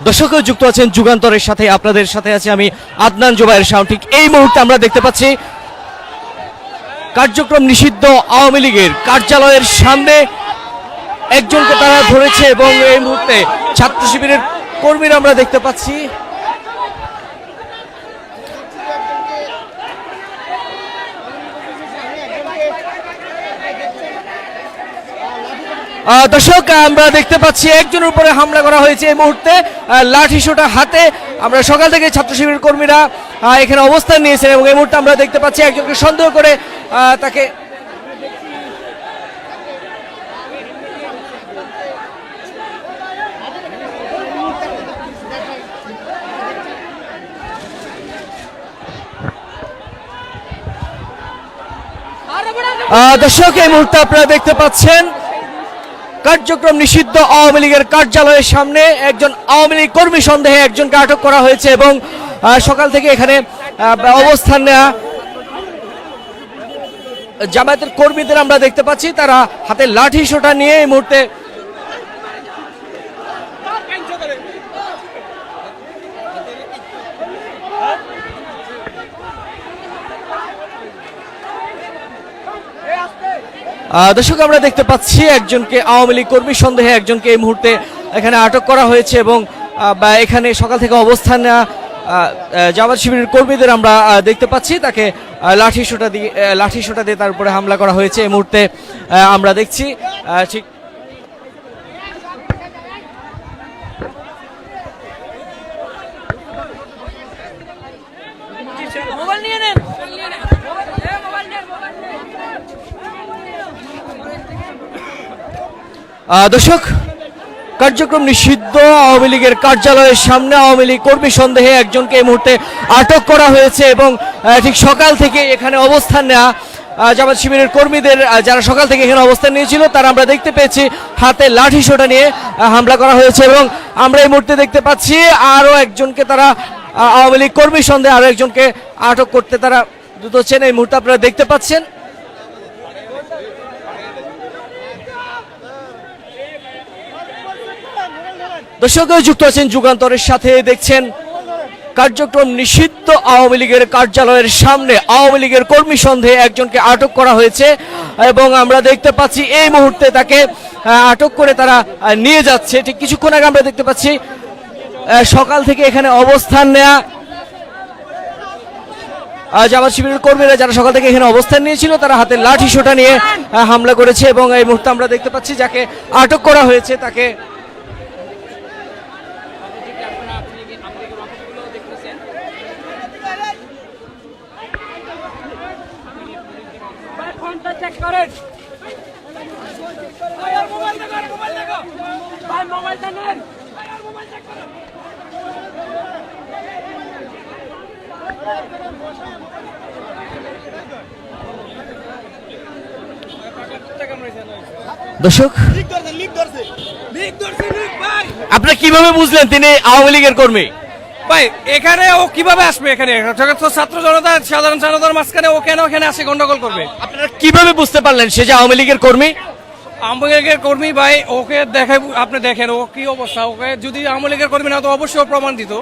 দর্শকও যুক্ত আছেন যুগান্তরের সাথে, আপনাদের সাথে আছে আমি আদনান জুবায়ের শাওন। ঠিক এই মুহূর্তে আমরা দেখতে পাচ্ছি কার্যক্রম নিষিদ্ধ আওয়ামী লীগের কার্যালয়ের সামনে একজনকে তারা ধরেছে এবং এই মুহূর্তে ছাত্র শিবিরের কর্মীরা আমরা দেখতে পাচ্ছি দর্শক আমরা দেখতে পাচ্ছি একজনের উপরে হামলা করা হয়েছে এই মুহূর্তে লাঠি সোটা হাতে। আমরা সকাল থেকে ছাত্র শিবিরের কর্মীরা এখানে অবস্থান নিয়েছেন এবং এই মুহূর্তে আমরা দেখতে পাচ্ছি একজনকে সন্দেহ করে তাকে দর্শক এই মুহূর্তে আপনারা দেখতে পাচ্ছেন কার্যক্রম নিষিদ্ধ আওয়ামী লীগের কার্যালয়ের সামনে একজন আওয়ামী লীগ কর্মী সন্দেহে একজনকে আটক করা হয়েছে এবং সকাল থেকে এখানে অবস্থান নেওয়া জামায়াতের কর্মীদের আমরা দেখতে পাচ্ছি তারা হাতে লাঠি সোটা নিয়ে এই মুহূর্তে দর্শক আমরা দেখতে পাচ্ছি একজনকে আওয়ামী লীগ কর্মী সন্দেহে একজনকে এই মুহূর্তে এখানে আটক করা হয়েছে এবং এখানে সকাল থেকে অবস্থান জামাত শিবিরের কর্মীদের আমরা দেখতে পাচ্ছি তাকে লাঠি সোটা দিয়ে তার উপরে হামলা করা হয়েছে এই মুহূর্তে আমরা দেখছি ঠিক দর্শক কার্যক্রম নিষিদ্ধ আওয়ামী লীগের কার্যালয়ের সামনে আওয়ামী লীগ কর্মী সন্দেহে একজনকে এই মুহূর্তে আটক করা হয়েছে এবং ঠিক সকাল থেকে এখানে অবস্থান নেওয়া জামাত শিবিরের কর্মীদের যারা সকাল থেকে এখানে অবস্থান নিয়েছিল তারা আমরা দেখতে পেয়েছি হাতে লাঠি সোটা নিয়ে হামলা করা হয়েছে এবং আমরা এই মুহূর্তে দেখতে পাচ্ছি আরও একজনকে তারা আওয়ামী লীগ কর্মী সন্দেহে আরও একজনকে আটক করতে তারা দ্রুত হচ্ছেন এই মুহূর্তে আপনারা দেখতে পাচ্ছেন। দর্শক যুক্ত আছেন যুগান্তরের সাথে, দেখছেন কার্যক্রম নিষিদ্ধ আওয়ামী লীগের কার্যালয়ের সামনে আওয়ামী লীগের কর্মী সন্দেহে একজনকে আটক করা হয়েছে এবং আমরা দেখতে পাচ্ছি এই মুহূর্তে তাকে আটক করে তারা নিয়ে যাচ্ছে। ঠিক কিছুক্ষণ আগে আমরা দেখতে পাচ্ছি সকাল থেকে এখানে অবস্থান নেয়া জামাত শিবিরের কর্মীরা যারা সকাল থেকে এখানে অবস্থান নিয়েছিল তারা হাতে লাঠি সোটা নিয়ে হামলা করেছে এবং এই মুহূর্তে আমরা দেখতে পাচ্ছি যাকে আটক করা হয়েছে তাকে দর্শক আপনারা কিভাবে বুঝলেন তিনি আওয়ামী লীগের কর্মী? ভাই এখানে ও কিভাবে আসবে? এখানে ছাত্র জনতা সাধারণ জনতার মাঝখানে ও কেন এখানে আসে গন্ডগোল করবে? আপনারা কিভাবে বুঝতে পারলেন সে যে আওয়ামী লীগের কর্মী? আওয়ামী লীগের কর্মী ভাই, ওকে দেখে আপনি দেখেন ও কি অবস্থা। ওকে যদি আওয়ামী লীগের কর্মী না তো অবশ্যই প্রমাণ দিত।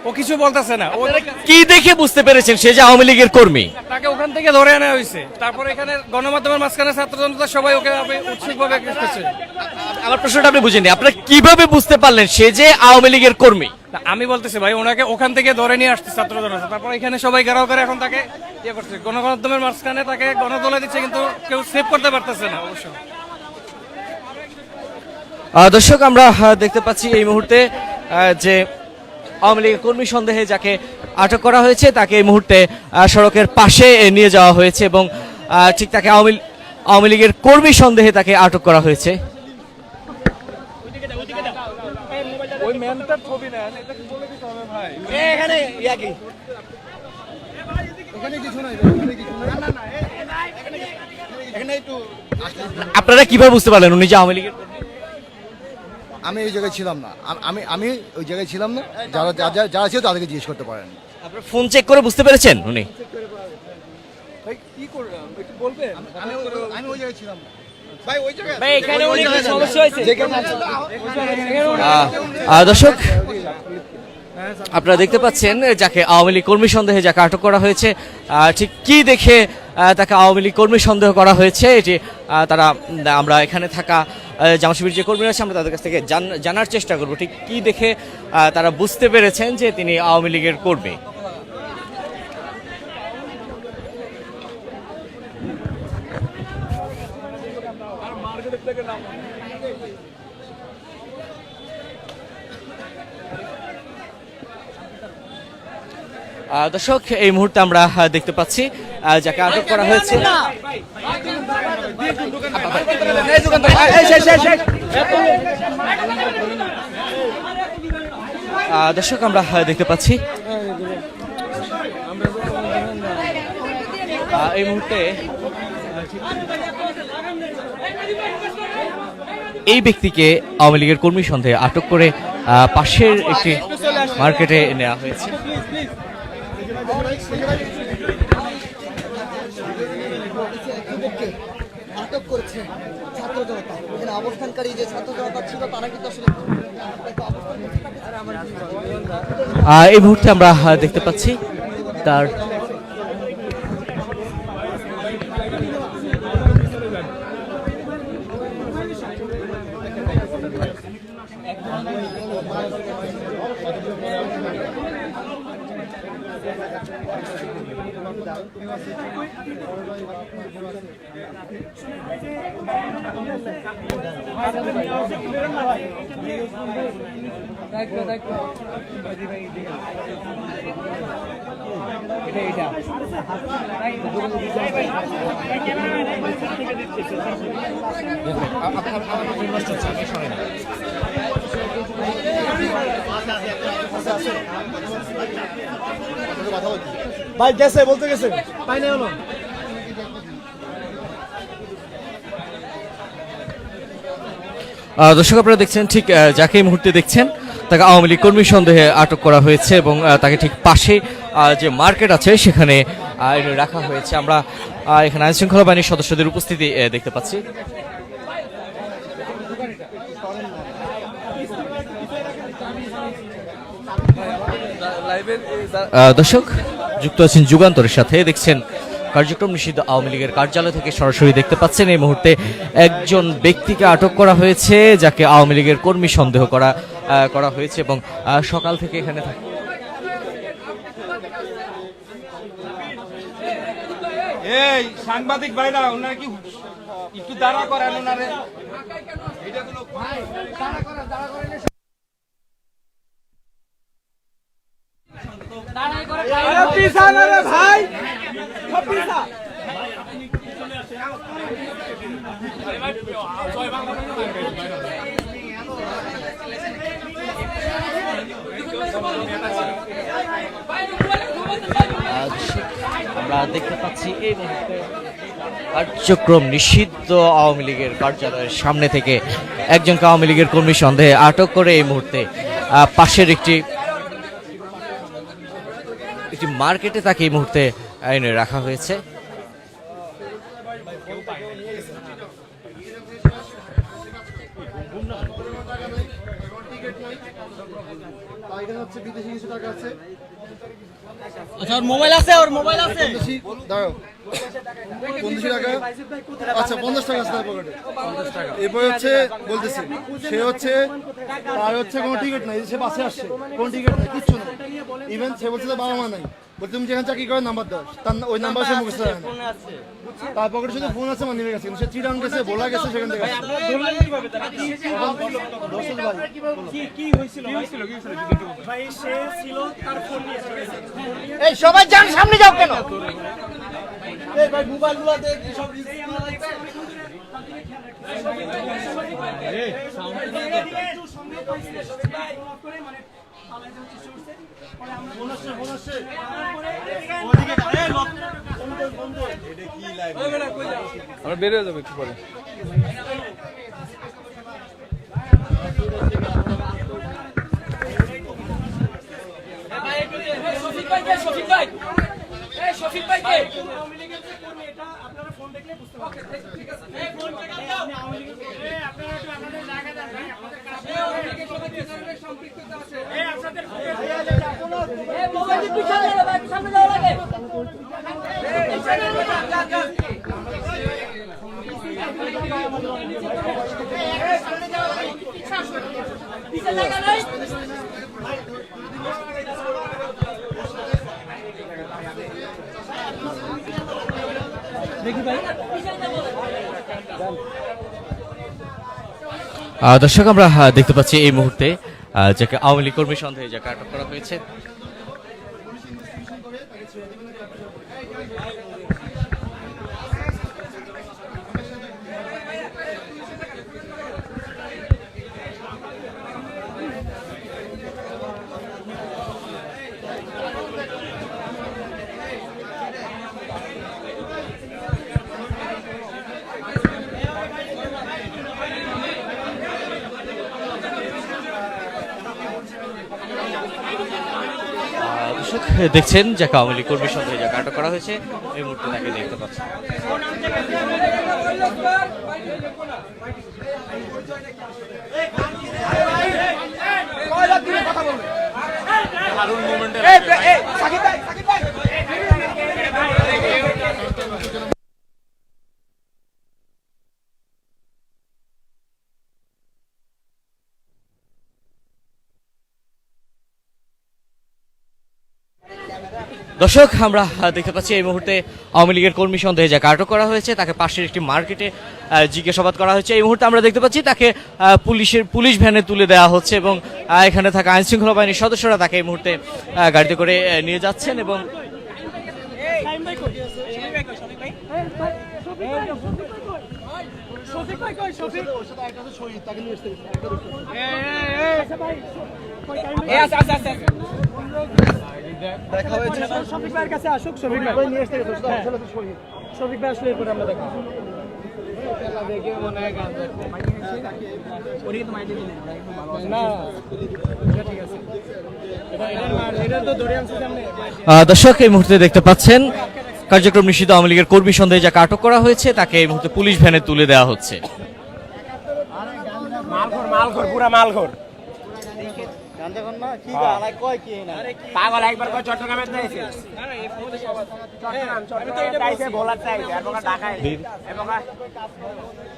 ও কিছু বলতেছে না। ও কি দেখে বুঝতে পেরেছেন সে যে আওয়ামী লীগের কর্মী? তাকে ওখান থেকে ধরে আনা হয়েছে, তারপর এখানে গণমাধ্যমের মাঝখানে ছাত্র জনতা সবাই ওকে উৎসুকভাবে করছে। আমার প্রশ্নটা আপনি বুঝেননি, আপনারা কিভাবে বুঝতে পারলেন সে যে আওয়ামী লীগের কর্মী? আমি বলতেছি ভাই ওনাকে ওখান থেকে ধরে নিয়ে আসছে ছাত্র জনতা, তারপর এখানে সবাই ঘেরাও করে এখন তাকে ইয়ে করছে, গণমাধ্যমের মাঝখানে তাকে গণদলে দিচ্ছে কিন্তু কেউ সেভ করতে পারতেছে না। অবশ্য দর্শক আমরা দেখতে পাচ্ছি এই মুহূর্তে যে আওয়ামী লীগের কর্মী সন্দেহে যাকে আটক করা হয়েছে তাকে এই মুহূর্তে সড়কের পাশে নিয়ে যাওয়া হয়েছে এবং ঠিক তাকে আওয়ামী লীগের কর্মী সন্দেহে তাকে আটক করা হয়েছে। আপনারা কিভাবে বুঝতে পারলেন উনি যে আওয়ামী লীগের? আমি ওই জায়গায় ছিলাম না, আমি ওই জায়গায় ছিলাম না। যারা ছিল তাদেরকে জিজ্ঞেস করতে পারেন। আপনারা ফোন চেক করে বুঝতে পেরেছেন উনি? আমি ওই জায়গায় ছিলাম না। দর্শক আপনারা দেখতে পাচ্ছেন যাকে আওয়ামী লীগ কর্মী সন্দেহে যাকে আটক করা হয়েছে, ঠিক কি দেখে তাকে আওয়ামী লীগ কর্মী সন্দেহ করা হয়েছে এটি আমরা এখানে থাকা জামাত শিবির যে কর্মীরা আছে আমরা তাদের কাছ থেকে জানার চেষ্টা করব ঠিক কি দেখে তারা বুঝতে পেরেছেন যে তিনি আওয়ামী লীগের কর্মী। দর্শক এই মুহূর্তে আমরা দেখতে পাচ্ছি যাকে আটক করা হয়েছে। দর্শক আমরা দেখতে পাচ্ছি এই মুহূর্তে এই ব্যক্তিকে আওয়ামী লীগের কর্মী সন্দেহে আটক করে পাশের একটি মার্কেটে নেওয়া হয়েছে। আটক করেছে ছাত্র জনতা, এখানে অবস্থানকারী যে ছাত্র জনতা ছিল তারা কিন্তু আসলে এই মুহূর্তে আমরা দেখতে পাচ্ছি তার ভাই গেছে বলতে গেছে পাই নাই হলো। দর্শক আপনারা দেখছেন ঠিক যাকে এই মুহূর্তে দেখছেন তাকে আওয়ামী লীগ কর্মী সন্দেহে আটক করা হয়েছে এবং তাকে ঠিক পাশে যে মার্কেট আছে সেখানে রাখা হয়েছে। আমরা এখানে আইন শৃঙ্খলা বাহিনীর সদস্যদের উপস্থিতি দেখতে পাচ্ছি। দর্শক যুক্ত আছেন যুগান্তরের সাথে, দেখছেন কার্যক্রম নিষিদ্ধ আওয়ামী লীগের কার্যালয় থেকে সরাসরি দেখতে পাচ্ছেন এই মুহূর্তে একজন ব্যক্তিকে আটক করা হয়েছে যাকে আওয়ামী লীগের কর্মী সন্দেহ করা হয়েছে এবং সকাল থেকে এখানে থাকে। এই সাংবাদিক ভাইরা ওনারা কি একটু দাঁড়া করেন ওনারে ভাই আমরা দেখতে পাচ্ছি এই মুহূর্তে কার্যক্রম নিষিদ্ধ আওয়ামী লীগের কার্যালয়ের সামনে থেকে একজনকে আওয়ামী লীগের কর্মী সন্দেহে আটক করে এই মুহূর্তে পাশের একটি মার্কেটে তাকে এই মুহূর্তে এনে রাখা হয়েছে। মোবাইল আছে, ওর মোবাইল আছে। দাঁড়াও 50 টাকা, আচ্ছা 50 টাকা আছে তার পকেটে। এরপর হচ্ছে বলতেছি সে হচ্ছে তার হচ্ছে কোনো টিকিট নাই, সে বাসে আসছে কোনো টিকিট নাই, কিচ্ছু না। ইভেন সে বলছে বাবা মা নাই, বলতে তুমি যেখানে চাকরি করে নাম্বার দাও, তার ওই নাম্বার সে মুখস্থ রাখে না। তার পকেটে শুধু ফোন আছে, মানিয়ে গেছে, সে চিরাং গেছে, বলা গেছে, সেখান থেকে এই সবাই যান সামনে যাও কেন? আমরা বের হয়ে যাবো একটু পরে। শফিক ভাই আপনারা দর্শক আমরা দেখতে পাচ্ছি এই মুহূর্তে যাকে আওয়ামী লীগ কর্মী সন্দেহে যাকে আটক করা হয়েছে। দর্শক দেখছেন যাকে আওয়ামী লীগ কর্মী সন্দেহে যাকে আটক করা হয়েছে এই মুহূর্তে তাকে দেখতে পাচ্ছেন। দর্শক আমরা দেখতে পাচ্ছি এই মুহূর্তে আওয়ামী লীগের কর্মী সন্দেহে যাকে আটক করা হয়েছে তাকে পাশের একটি মার্কেটে জিজ্ঞাসাবাদ করা হয়েছে। এই মুহূর্তে আমরা দেখতে পাচ্ছি তাকে পুলিশ ভ্যানে তুলে দেওয়া হচ্ছে এবং এখানে থাকা আইন শৃঙ্খলা বাহিনীর সদস্যরা তাকে এই মুহূর্তে গাড়িতে করে নিয়ে যাচ্ছেন এবং দেখা হয়েছে শফিক ভাইয়ের কাছে আসুক, শফিক ভাই নিয়ে আসতে গেছে শফিক ভাই আসলে এরপরে আমরা দেখা দর্শক এই মুহূর্তে দেখতে পাচ্ছেন কার্যক্রম নিষিদ্ধ আওয়ামী লীগের কর্মী সন্দেহে যাকে আটক করা হয়েছে তাকে এই মুহূর্তে পুলিশ ভ্যানে তুলে দেওয়া হচ্ছে। পাগল একবার কয় চট্টগ্রামে যাইছে চট্টগ্রাম যাইছে বলার চাইছে আর বকা ঢাকায় এবং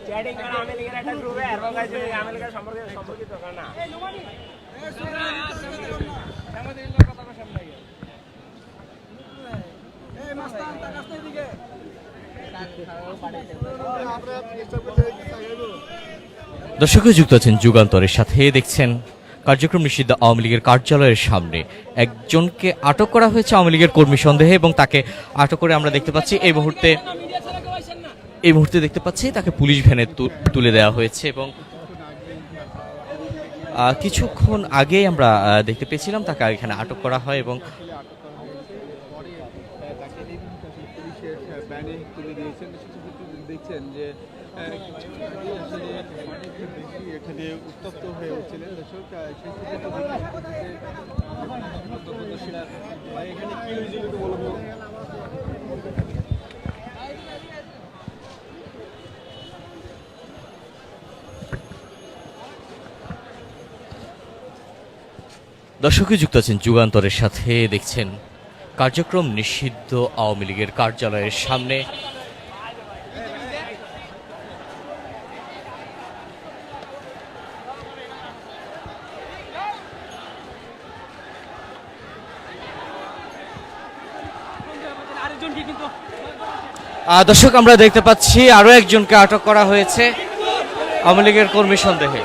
চ্যাটিং করে আমেরিকার একটা গ্রুপে আর বকা যে আমেরিকার সম্পর্কিত না এই মাস্তান তার রাস্তার দিকে দর্শক যুক্ত আছেন যুগান্তরের সাথে। দেখছেন কার্যক্রম নিষিদ্ধ আওয়ামী লীগের কার্যালয়ের সামনে একজনকে আটক করা হয়েছে আওয়ামী লীগের কর্মী সন্দেহে এবং তাকে আটক করে আমরা দেখতে পাচ্ছি এই মুহূর্তে দেখতে পাচ্ছি তাকে পুলিশ ভ্যানে তুলে দেওয়া হয়েছে এবং কিছুক্ষণ আগে আমরা দেখতে পেয়েছিলাম তাকে এখানে আটক করা হয় এবং দেখছেন যে এখানে উত্তপ্ত হয়ে উঠছিলেন দর্শক এখানে কি হয়েছিল একটু বলবো। দর্শকই যুক্ত আছেন যুগান্তরের সাথে। দেখছেন কার্যক্রম নিষিদ্ধ আওয়ামী লীগের কার্যালয়ের সামনে দর্শক আমরা দেখতে পাচ্ছি আরো একজনকে আটক করা হয়েছে আওয়ামী লীগের কর্মী সন্দেহে।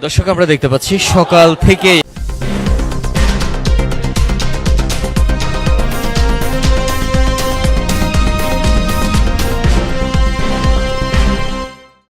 দর্শক আমরা দেখতে পাচ্ছি সকাল থেকে